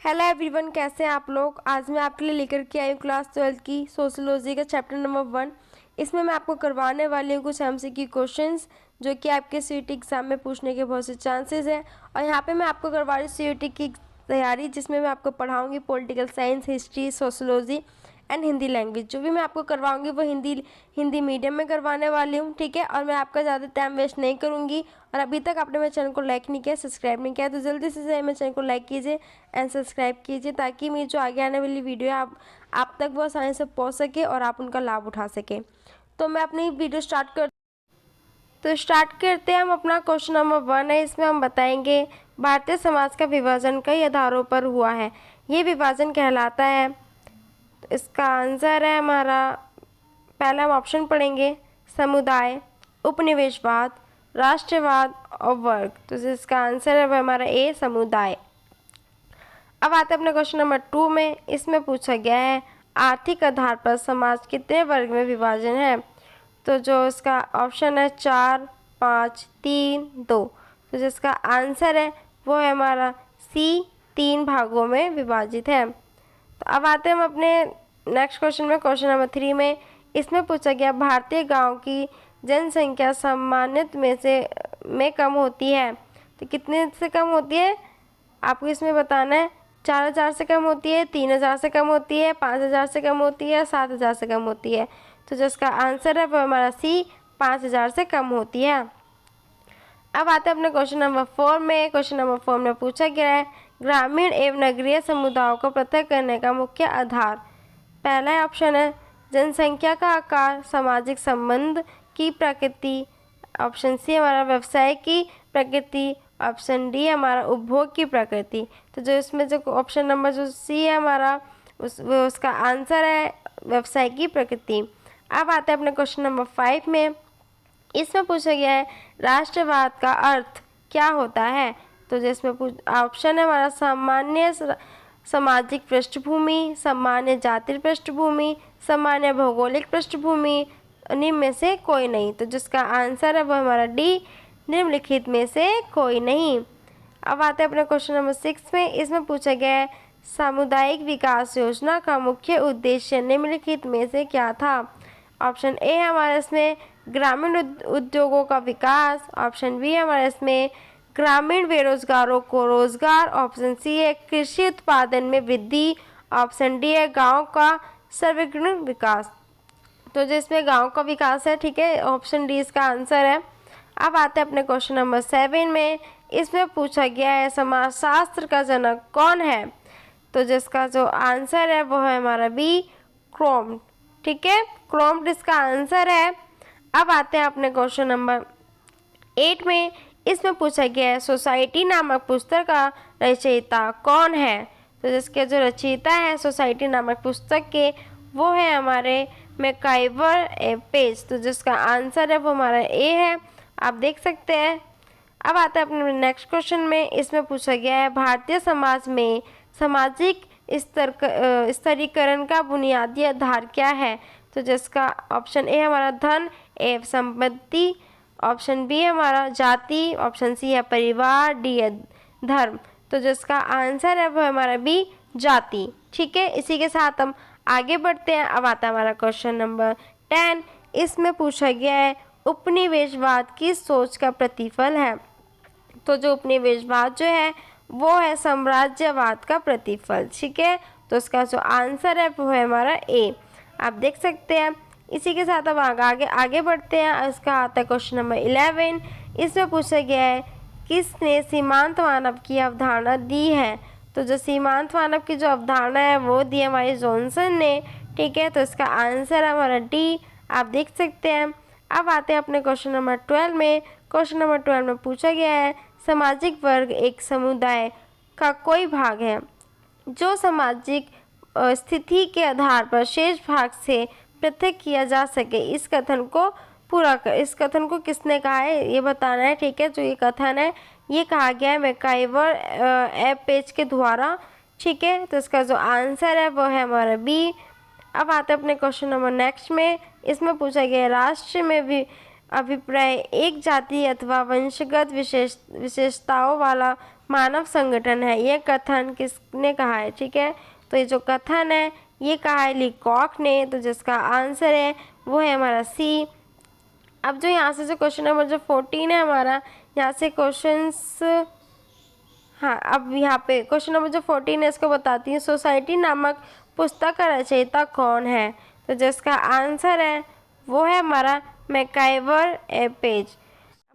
Hello everyone, कैसे हैं आप लोग। आज मैं आपके लिए लेकर के आई हूँ क्लास 12 की सोशियोलॉजी का चैप्टर नंबर 1। इसमें मैं आपको करवाने वाली हूँ कुछ एमसीक्यू क्वेश्चंस जो कि आपके सीईटी एग्ज़ाम में पूछने के बहुत से चांसेस हैं। और यहाँ पे मैं आपको करवा रही हूँ सीईटी की तैयारी, जिसमें मैं आपको पढ़ाऊँगी political science, history, sociology and Hindi language. जो भी मैं आपको करवाऊंगी वो हिंदी मीडियम में करवाने वाली हूँ, ठीक है। और मैं आपका ज़्यादा टाइम वेस्ट नहीं करूँगी। और अभी तक आपने मेरे चैनल को लाइक नहीं किया, सब्सक्राइब नहीं किया, तो जल्दी से मेरे चैनल को लाइक कीजिए एंड सब्सक्राइब कीजिए, ताकि मेरी जो आगे आने वाली वीडियो है आप तक वो आसानी से पहुँच सके और आप उनका लाभ उठा सकें। तो मैं अपनी वीडियो स्टार्ट करते हैं हम। अपना क्वेश्चन नंबर 1 है, इसमें हम बताएंगे भारतीय समाज का विभाजन कई आधारों पर हुआ है। ये विभाजन कहलाता है। तो इसका आंसर है हमारा, पहला हम ऑप्शन पढ़ेंगे, समुदाय, उपनिवेशवाद, राष्ट्रवाद और वर्ग। तो जिसका आंसर है वह हमारा ए, समुदाय। अब आते हैं अपने क्वेश्चन नंबर 2 में। इसमें पूछा गया है आर्थिक आधार पर समाज कितने वर्ग में विभाजन है। तो जो इसका ऑप्शन है 4, 5, 3, 2। तो जिसका आंसर है वो है हमारा सी, 3 भागों में विभाजित है। तो अब आते हैं हम अपने नेक्स्ट क्वेश्चन में, क्वेश्चन नंबर 3 में। इसमें पूछा गया भारतीय गांव की जनसंख्या सामान्य में कम होती है। तो कितने से कम होती है आपको इसमें बताना है। 4000 से कम होती है, 3000 से कम होती है, 5000 से कम होती है, 7000 से कम होती है। तो जिसका आंसर है वो हमारा सी, 5000 से कम होती है। अब आते हैं अपने क्वेश्चन नंबर 4 में। क्वेश्चन नंबर 4 में पूछा गया है ग्रामीण एवं नगरीय समुदायों को पृथक करने का मुख्य आधार। पहला ऑप्शन है जनसंख्या का आकार, सामाजिक संबंध की प्रकृति। ऑप्शन सी हमारा व्यवसाय की प्रकृति। ऑप्शन डी हमारा उपभोग की प्रकृति। तो जो इसमें जो ऑप्शन नंबर जो सी है हमारा उसका आंसर है व्यवसाय की प्रकृति। अब आते हैं अपने क्वेश्चन नंबर 5 में। इसमें पूछा गया है राष्ट्रवाद का अर्थ क्या होता है। तो जिसमें ऑप्शन है हमारा सामान्य सामाजिक पृष्ठभूमि, सामान्य जाति पृष्ठभूमि, सामान्य भौगोलिक पृष्ठभूमि, निम्न में से कोई नहीं। तो जिसका आंसर है वो हमारा डी, निम्नलिखित में से कोई नहीं। अब आते हैं अपने क्वेश्चन नंबर 6 में। इसमें पूछा गया है सामुदायिक विकास योजना का मुख्य उद्देश्य निम्नलिखित में से क्या था। ऑप्शन ए हमारे इसमें ग्रामीण उद्योगों का विकास। ऑप्शन बी हमारे इसमें ग्रामीण बेरोजगारों को रोजगार। ऑप्शन सी है कृषि उत्पादन में वृद्धि। ऑप्शन डी है गांव का सर्वग्रामीण विकास। तो जिसमें गांव का विकास है, ठीक है, ऑप्शन डी इसका आंसर है। अब आते हैं अपने क्वेश्चन नंबर 7 में। इसमें पूछा गया है समाजशास्त्र का जनक कौन है। तो जिसका जो आंसर है वो है हमारा बी, क्रोम्ट, ठीक है, क्रोम्ट इसका आंसर है। अब आते हैं अपने क्वेश्चन नंबर 8 में। इसमें पूछा गया है सोसाइटी नामक पुस्तक का रचयिता कौन है। तो जिसके जो रचयिता है सोसाइटी नामक पुस्तक के वो है हमारे मैकाइवर पेज। तो जिसका आंसर है वो हमारा ए है, आप देख सकते हैं। अब आता है अपने नेक्स्ट क्वेश्चन में। इसमें पूछा गया है भारतीय समाज में सामाजिक स्तरीकरण का बुनियादी आधार क्या है। तो जिसका ऑप्शन ए हमारा धन एवं संपत्ति। ऑप्शन बी हमारा जाति। ऑप्शन सी है परिवार। डी है धर्म। तो जिसका आंसर है वो हमारा बी, जाति, ठीक है। इसी के साथ हम आगे बढ़ते हैं। अब आता है हमारा क्वेश्चन नंबर 10। इसमें पूछा गया है उपनिवेशवाद की सोच का प्रतिफल है। तो जो उपनिवेशवाद जो है वो है साम्राज्यवाद का प्रतिफल, ठीक है। तो इसका जो आंसर है वो है हमारा ए, आप देख सकते हैं। इसी के साथ अब आगे बढ़ते हैं। इसका आता है क्वेश्चन नंबर 11। इसमें पूछा गया है किसने सीमांत मानव की अवधारणा दी है। तो जो सीमांत मानव की जो अवधारणा है वो दी हमारी जॉनसन ने, ठीक है। तो इसका आंसर है हमारा डी, आप देख सकते हैं। अब आते हैं अपने क्वेश्चन नंबर 12 में। क्वेश्चन नंबर 12 में पूछा गया है सामाजिक वर्ग एक समुदाय का कोई भाग है जो सामाजिक स्थिति के आधार पर शेष भाग से पृथक किया जा सके। इस कथन को किसने कहा है ये बताना है, ठीक है। जो ये कथन है ये कहा गया है मैकाइवर पेज के द्वारा, ठीक है। तो इसका जो आंसर है वो है हमारा बी। अब आते हैं अपने क्वेश्चन नंबर नेक्स्ट में। इसमें पूछा गया है राष्ट्र में अभिप्राय एक जाति अथवा वंशगत विशेषताओं वाला मानव संगठन है। यह कथन किसने कहा है? ठीक है, तो ये जो कथन है ये कहा है लीकॉक ने। तो जिसका आंसर है वो है हमारा सी। अब जो यहाँ से जो क्वेश्चन नंबर जो 14 है हमारा, यहाँ से क्वेश्चंस, हाँ अब यहाँ पे क्वेश्चन नंबर जो 14 है इसको बताती हूँ। सोसाइटी नामक पुस्तक का रचयिता कौन है? तो जिसका आंसर है वो है हमारा मैकाइवर एपेज।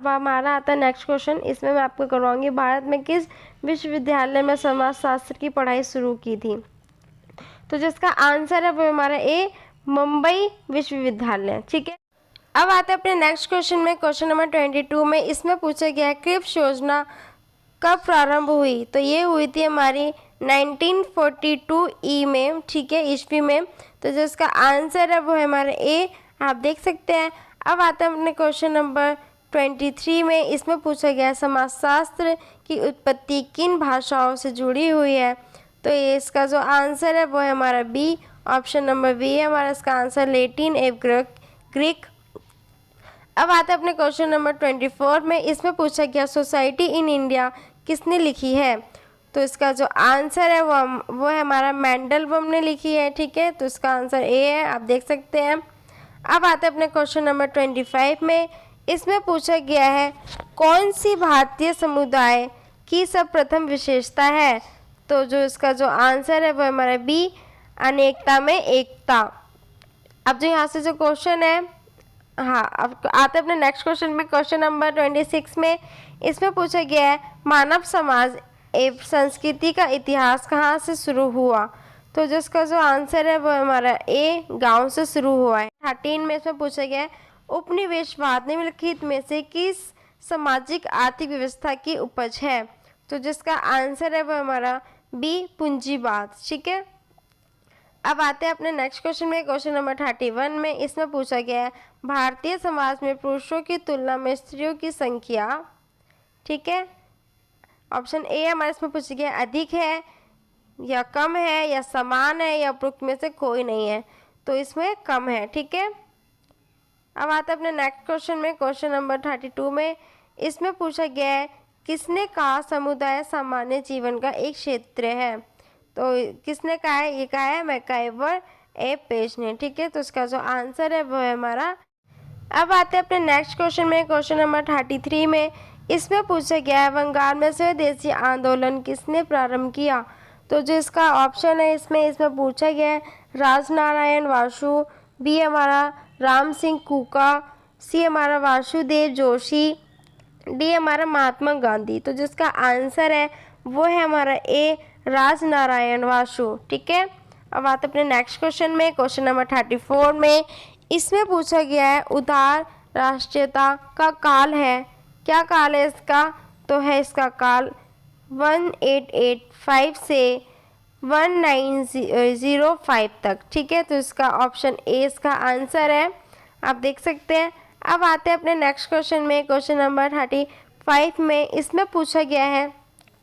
अब हमारा आता है नेक्स्ट क्वेश्चन। इसमें मैं आपको करवाऊंगी भारत में किस विश्वविद्यालय में समाजशास्त्र की पढ़ाई शुरू की थी? तो जिसका आंसर है वो हमारा ए, मुंबई विश्वविद्यालय। ठीक है, अब आते हैं अपने नेक्स्ट क्वेश्चन में, क्वेश्चन नंबर 22 में। इसमें पूछा गया है क्रिप्स योजना कब प्रारंभ हुई? तो ये हुई थी हमारी 1942 ई में, ठीक है, ईस्वी में। तो जिसका आंसर है वो है हमारा ए, आप देख सकते हैं। अब आते हैं अपने क्वेश्चन नंबर 23 में। इसमें पूछा गया है समाजशास्त्र की उत्पत्ति किन भाषाओं से जुड़ी हुई है? तो ये इसका जो आंसर है वो है हमारा बी, ऑप्शन नंबर बी है हमारा इसका आंसर, लैटिन एवं ग्रीक। अब आते हैं अपने क्वेश्चन नंबर 24 में। इसमें पूछा गया सोसाइटी इन इंडिया किसने लिखी है? तो इसका जो आंसर है वो है हमारा मैंडलबम ने लिखी है। ठीक है, तो इसका आंसर ए है, आप देख सकते हैं। अब आते हैं अपने क्वेश्चन नंबर 25 में। इसमें पूछा गया है कौन सी भारतीय समुदाय की सर्वप्रथम विशेषता है? तो जो इसका जो आंसर है वो हमारा बी, अनेकता में एकता। अब जो यहाँ से जो क्वेश्चन है, हाँ अब आते हैं अपने नेक्स्ट क्वेश्चन में, क्वेश्चन नंबर 26 में। इसमें पूछा गया है मानव समाज एवं संस्कृति का इतिहास कहाँ से शुरू हुआ? तो जिसका जो आंसर है वो हमारा ए, गांव से शुरू हुआ है। 13 में इसमें पूछा गया है उपनिवेशवाद निम्नलिखित में से किस सामाजिक आर्थिक व्यवस्था की उपज है? तो जिसका आंसर है वो हमारा बी, पूंजीवाद। ठीक है, अब आते हैं अपने नेक्स्ट क्वेश्चन में, क्वेश्चन नंबर 31 में। इसमें पूछा गया है भारतीय समाज में पुरुषों की तुलना में स्त्रियों की संख्या, ठीक है, ऑप्शन ए हमारे इसमें पूछा गया अधिक है या कम है या समान है या उपरोक्त में से कोई नहीं है? तो इसमें कम है। ठीक है, अब आते हैं अपने नेक्स्ट क्वेश्चन में, क्वेश्चन नंबर 32 में। इसमें पूछा गया है किसने कहा समुदाय सामान्य जीवन का एक क्षेत्र है? तो किसने कहा है? ये कहा है मैकाइवर एपेज ने। ठीक है, तो इसका जो आंसर है वो है हमारा। अब आते हैं अपने नेक्स्ट क्वेश्चन में, क्वेश्चन नंबर 33 में। इसमें पूछा गया है बंगाल में स्वदेशी आंदोलन किसने प्रारंभ किया? तो जो इसका ऑप्शन है इसमें पूछा गया है राजनारायण वासु, बी हमारा राम सिंह कूका, सी हमारा वासुदेव जोशी, डी हमारा महात्मा गांधी। तो जिसका आंसर है वो है हमारा ए, राजनारायण वासु। ठीक है, अब आते अपने नेक्स्ट क्वेश्चन में, क्वेश्चन नंबर 34 में। इसमें पूछा गया है उदार राष्ट्रीयता का काल है, क्या काल है इसका? तो है इसका काल 1885 से 1905 तक। ठीक है, तो इसका ऑप्शन ए इसका आंसर है, आप देख सकते हैं। अब आते हैं अपने नेक्स्ट क्वेश्चन में, क्वेश्चन नंबर 35 में। इसमें पूछा गया है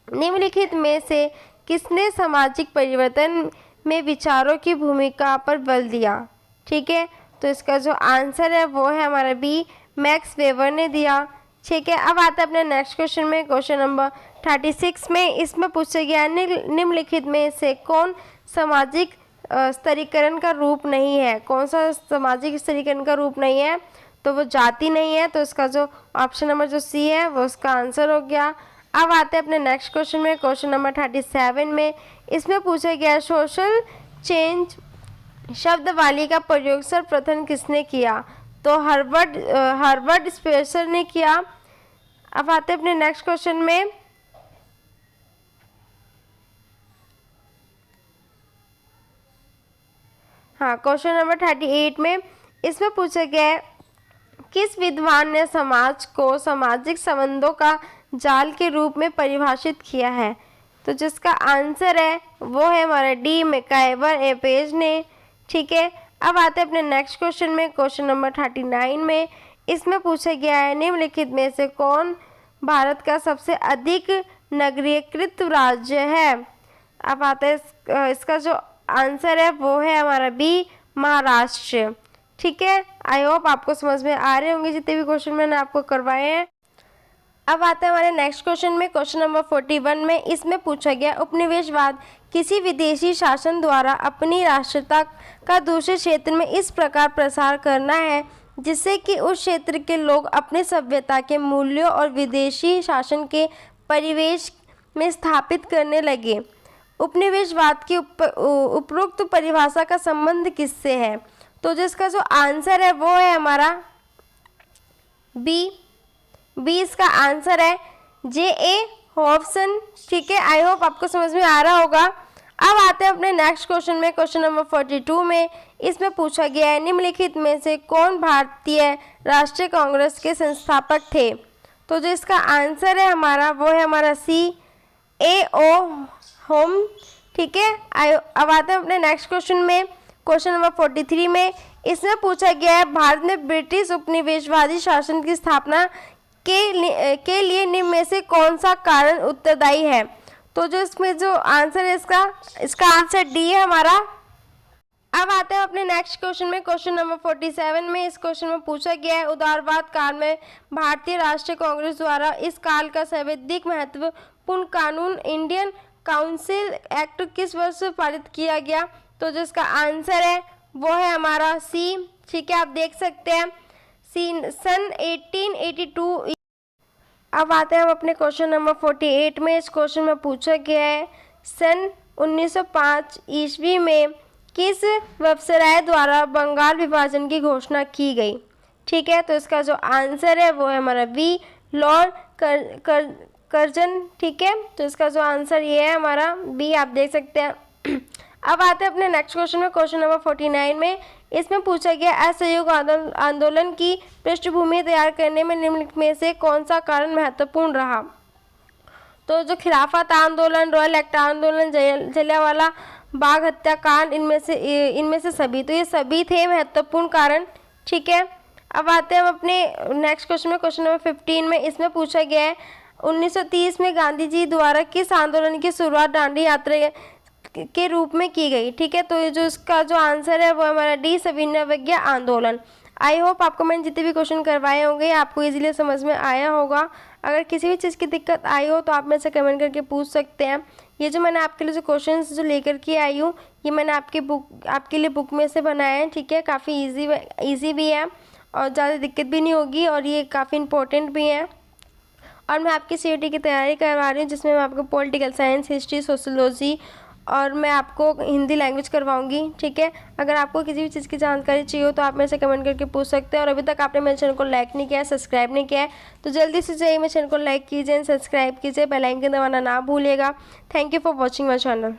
निम्नलिखित में से किसने सामाजिक परिवर्तन में विचारों की भूमिका पर बल दिया? ठीक है, तो इसका जो आंसर है वो है हमारा बी, मैक्स वेबर ने दिया। ठीक है, अब आते हैं अपने नेक्स्ट क्वेश्चन में, क्वेश्चन नंबर 36 में। इसमें पूछा गया है निम्नलिखित में से कौन सामाजिक स्तरीकरण का रूप नहीं है? कौन सा सामाजिक स्तरीकरण का रूप नहीं है? तो वो जाति नहीं है। तो इसका जो ऑप्शन नंबर जो सी है वो उसका आंसर हो गया। अब आते हैं अपने नेक्स्ट क्वेश्चन में, क्वेश्चन नंबर 37 में। इसमें पूछा गया है सोशल चेंज शब्दावली का प्रयोग सर्वप्रथम किसने किया? तो हर्बर्ट स्पेंसर ने किया। अब आते हैं अपने नेक्स्ट क्वेश्चन में, हाँ क्वेश्चन नंबर 38 में। इसमें पूछा गया है किस विद्वान ने समाज को सामाजिक संबंधों का जाल के रूप में परिभाषित किया है? तो जिसका आंसर है वो है हमारा डी, मैकाइवर एपेज ने। ठीक है, अब आते हैं अपने नेक्स्ट क्वेश्चन में, क्वेश्चन नंबर 39 में। इसमें पूछा गया है निम्नलिखित में से कौन भारत का सबसे अधिक नगरीकृत राज्य है? अब आता है इसका जो आंसर है वो है हमारा बी, महाराष्ट्र। ठीक है, आई होप आपको समझ में आ रहे होंगे जितने भी क्वेश्चन मैंने आपको करवाए हैं। अब आते हैं हमारे नेक्स्ट क्वेश्चन में, क्वेश्चन नंबर 41 में। इसमें पूछा गया उपनिवेशवाद किसी विदेशी शासन द्वारा अपनी राष्ट्रीयता का दूसरे क्षेत्र में इस प्रकार प्रसार करना है जिससे कि उस क्षेत्र के लोग अपनी सभ्यता के मूल्यों और विदेशी शासन के परिवेश में स्थापित करने लगे। उपनिवेशवाद की उपरोक्त परिभाषा का संबंध किससे है? तो जिसका जो आंसर है वो है हमारा बी इसका आंसर है J.A. हॉब्सन। ठीक है, आई होप आपको समझ में आ रहा होगा। अब आते हैं अपने नेक्स्ट क्वेश्चन में, क्वेश्चन नंबर 42 में। इसमें पूछा गया है निम्नलिखित में से कौन भारतीय राष्ट्रीय कांग्रेस के संस्थापक थे? तो जो इसका आंसर है हमारा वो है हमारा C.A.O. होम। ठीक है, अब आते हैं अपने नेक्स्ट क्वेश्चन में, क्वेश्चन नंबर 43 में। इसमें पूछा गया है भारत में ब्रिटिश उपनिवेशवादी शासन की स्थापना के लिए निम्न में से कौन सा कारण उत्तरदायी है? तो जो इसमें जो आंसर है इसका आंसर डी है हमारा। अब आते हैं अपने नेक्स्ट क्वेश्चन में, क्वेश्चन नंबर 47 में। इस क्वेश्चन में पूछा गया है उदारवाद काल में भारतीय राष्ट्रीय कांग्रेस द्वारा इस काल का सर्वाधिक महत्वपूर्ण कानून इंडियन काउंसिल एक्ट किस वर्ष पारित किया गया? तो जो इसका आंसर है वो है हमारा सी। ठीक है, आप देख सकते हैं सन 1882। अब आते हैं हम अपने क्वेश्चन नंबर 48 में। इस क्वेश्चन में पूछा गया है सन 1905 ईस्वी में किस वायसराय द्वारा बंगाल विभाजन की घोषणा की गई? ठीक है, तो इसका जो आंसर है वो है हमारा बी लॉर्ड कर्जन। ठीक है, तो इसका जो आंसर ये है हमारा बी, आप देख सकते हैं। अब आते हैं अपने नेक्स्ट क्वेश्चन में, क्वेश्चन नंबर 49 में। इसमें पूछा गया असहयोग आंदोलन की पृष्ठभूमि तैयार करने में निम्नलिखित में से कौन सा कारण महत्वपूर्ण रहा? तो जो खिलाफत आंदोलन, रॉयल एक्ट आंदोलन, जलियांवाला बाग हत्याकांड, इनमें से सभी, तो ये सभी थे महत्वपूर्ण कारण। ठीक है, अब आते हैं हम अपने नेक्स्ट क्वेश्चन में, क्वेश्चन नंबर 15 में। इसमें पूछा गया है 1930 में गांधी जी द्वारा किस आंदोलन की शुरुआत दांडी यात्रा के रूप में की गई? ठीक है, तो जो इसका जो आंसर है वो हमारा डी सविनय अवज्ञा आंदोलन। आई होप आपको मैंने जितने भी क्वेश्चन करवाए होंगे आपको इजीली समझ में आया होगा। अगर किसी भी चीज़ की दिक्कत आई हो तो आप मेरे से कमेंट करके पूछ सकते हैं। ये जो मैंने आपके लिए जो क्वेश्चंस जो लेकर के आई हूँ ये मैंने आपके लिए बुक में से बनाए हैं। ठीक है, काफ़ी ईजी भी है और ज़्यादा दिक्कत भी नहीं होगी और ये काफ़ी इंपॉर्टेंट भी है। और मैं आपकी CUET की तैयारी करवा रही हूँ जिसमें मैं आपको पॉलिटिकल साइंस, हिस्ट्री, सोशोलॉजी और मैं आपको हिंदी लैंग्वेज करवाऊंगी। ठीक है, अगर आपको किसी भी चीज़ की जानकारी चाहिए हो तो आप मेरे से कमेंट करके पूछ सकते हैं। और अभी तक आपने मेरे चैनल को लाइक नहीं किया है, सब्सक्राइब नहीं किया है तो जल्दी से जाइए मेरे चैनल को लाइक कीजिए, सब्सक्राइब कीजिए, बेल आइकन दबाना ना भूलिएगा। Thank you for watching my channel.